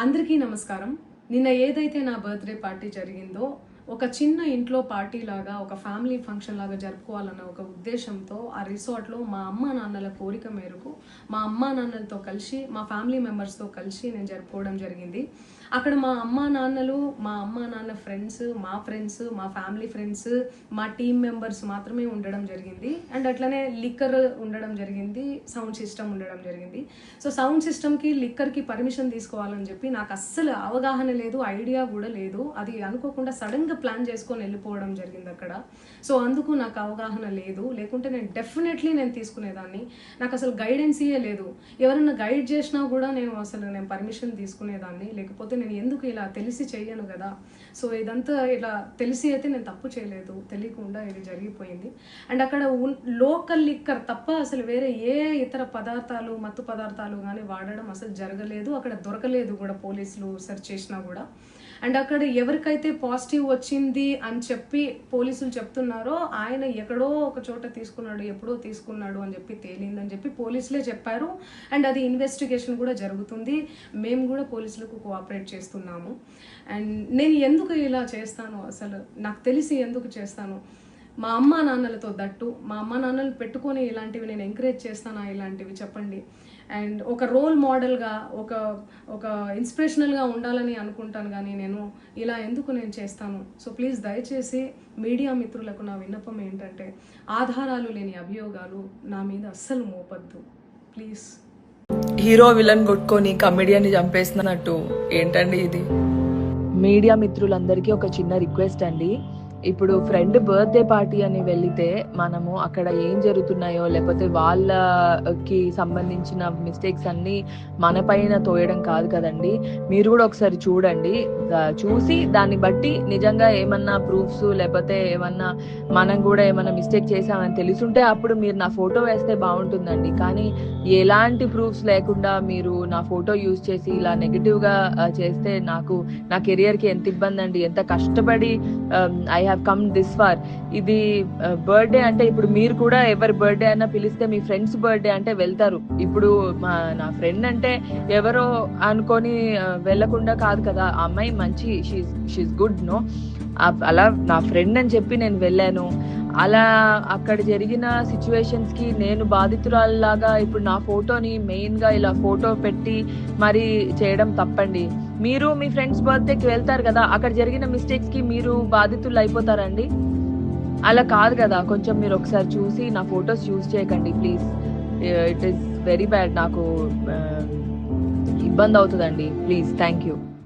అందరికీ నమస్కారం. నిన్న ఏదైతే నా బర్త్డే పార్టీ జరిగిందో ఒక చిన్న ఇంట్లో పార్టీ లాగా ఒక ఫ్యామిలీ ఫంక్షన్ లాగా జరుపుకోవాలన్న ఒక ఉద్దేశంతో ఆ రిసార్ట్లో మా అమ్మా నాన్నల కోరిక మేరకు మా అమ్మా నాన్నలతో కలిసి మా ఫ్యామిలీ మెంబర్స్తో కలిసి నేను జరుపుకోవడం జరిగింది. అక్కడ మా అమ్మా నాన్నలు మా అమ్మా నాన్న ఫ్రెండ్స్ మా ఫ్యామిలీ ఫ్రెండ్స్ మా టీమ్ మెంబర్స్ మాత్రమే ఉండడం జరిగింది. అండ్ అట్లనే లిక్కర్ ఉండడం జరిగింది, సౌండ్ సిస్టమ్ ఉండడం జరిగింది. సో సౌండ్ సిస్టమ్కి లిక్కర్కి పర్మిషన్ తీసుకోవాలని చెప్పి నాకు అస్సలు అవగాహన లేదు, ఐడియా కూడా లేదు. అది అనుకోకుండా సడన్గా ప్లాన్ చేసుకొని వెళ్ళిపోవడం జరిగింది అక్కడ. సో అందుకు నాకు అవగాహన లేదు, లేకుంటే నేను డెఫినెట్లీ నేను తీసుకునేదాన్ని. నాకు అసలు గైడెన్సీయే లేదు. ఎవరైనా గైడ్ చేసినా కూడా నేను పర్మిషన్ తీసుకునేదాన్ని, లేకపోతే నేను ఎందుకు ఇలా తెలిసి చెయ్యను కదా. సో ఇదంతా ఇలా తెలిసి అయితే నేను తప్పు చేయలేదు, తెలియకుండా ఇది జరిగిపోయింది. అండ్ అక్కడ లోకల్ లిక్కర్ తప్ప అసలు వేరే ఏ ఇతర పదార్థాలు మత్తు పదార్థాలు కానీ వాడడం అసలు జరగలేదు, అక్కడ దొరకలేదు కూడా, పోలీసులు సెర్చ్ చేసినా కూడా. అండ్ అక్కడ ఎవరికైతే పాజిటివ్ వచ్చింది అని చెప్పి పోలీసులు చెప్తున్నారో ఆయన ఎక్కడో ఒక చోట తీసుకున్నాడు, ఎప్పుడో తీసుకున్నాడు అని చెప్పి తేలిందని చెప్పి పోలీసులే చెప్పారు. అండ్ అది ఇన్వెస్టిగేషన్ కూడా జరుగుతుంది, మేము కూడా పోలీసులకు కోఆపరేట్ చేస్తున్నాము. అండ్ నేను ఎందుకు ఇలా చేస్తాను, అసలు నాకు తెలిసి ఎందుకు చేస్తాను, మా అమ్మా నాన్నలతో దట్టు మా అమ్మా నాన్నలు పెట్టుకొని ఇలాంటివి నేను ఎంకరేజ్ చేస్తానా, ఇలాంటివి చెప్పండి. అండ్ ఒక రోల్ మోడల్గా ఒక ఇన్స్పిరేషనల్గా ఉండాలని అనుకుంటాను, కానీ నేను ఇలా ఎందుకు నేను చేస్తాను. సో ప్లీజ్ దయచేసి మీడియా మిత్రులకు నా విన్నపం ఏంటంటే ఆధారాలు లేని అభియోగాలు నా మీద అస్సలు మోపద్దు ప్లీజ్. హీరో విలన్ కొట్టుకొని కమెడియన్ని చంపేస్తున్నట్టు ఏంటండి ఇది? మీడియా మిత్రులందరికీ ఒక చిన్న రిక్వెస్ట్ అండి. ఇప్పుడు ఫ్రెండ్ బర్త్డే పార్టీ అని వెళితే మనము అక్కడ ఏం జరుగుతున్నాయో లేకపోతే వాళ్ళకి సంబంధించిన మిస్టేక్స్ అన్నీ మన పైన తోయడం కాదు కదండి. మీరు కూడా ఒకసారి చూడండి, చూసి దాన్ని బట్టి నిజంగా ఏమన్నా ప్రూఫ్స్ లేకపోతే ఏమన్నా మనం కూడా ఏమన్నా మిస్టేక్ చేసామని తెలుసుంటే అప్పుడు మీరు నా ఫోటో వేస్తే బాగుంటుందండి. కానీ ఎలాంటి ప్రూఫ్స్ లేకుండా మీరు నా ఫోటో యూజ్ చేసి ఇలా నెగిటివ్గా చేస్తే నా కెరియర్కి ఎంత ఇబ్బంది అండి. ఎంత కష్టపడి I have come this far. ఇది బర్త్డే అంటే ఇప్పుడు మీరు కూడా ఎవరి బర్త్డే అయినా పిలిస్తే మీ ఫ్రెండ్స్ బర్త్డే అంటే వెళ్తారు. ఇప్పుడు నా ఫ్రెండ్ అంటే ఎవరో అనుకొని వెళ్ళకుండా కాదు కదా. ఆ అమ్మాయి మంచి షీఈస్ గుడ్ నో, అలా నా ఫ్రెండ్ అని చెప్పి నేను వెళ్ళాను. అలా అక్కడ జరిగిన సిచ్యువేషన్స్కి నేను బాధితురాల్లాగా ఇప్పుడు నా ఫోటోని మెయిన్గా ఇలా ఫోటో పెట్టి మరి చేయడం తప్పండి. మీరు మీ ఫ్రెండ్స్ బర్త్డేకి వెళ్తారు కదా, అక్కడ జరిగిన మిస్టేక్స్కి మీరు బాధితులు అయిపోతారండి. అలా కాదు కదా. కొంచెం మీరు ఒకసారి చూసి నా ఫొటోస్ యూజ్ చేయకండి please. It is very bad, నాకు ఇబ్బంది అవుతుందండి. Please, thank you.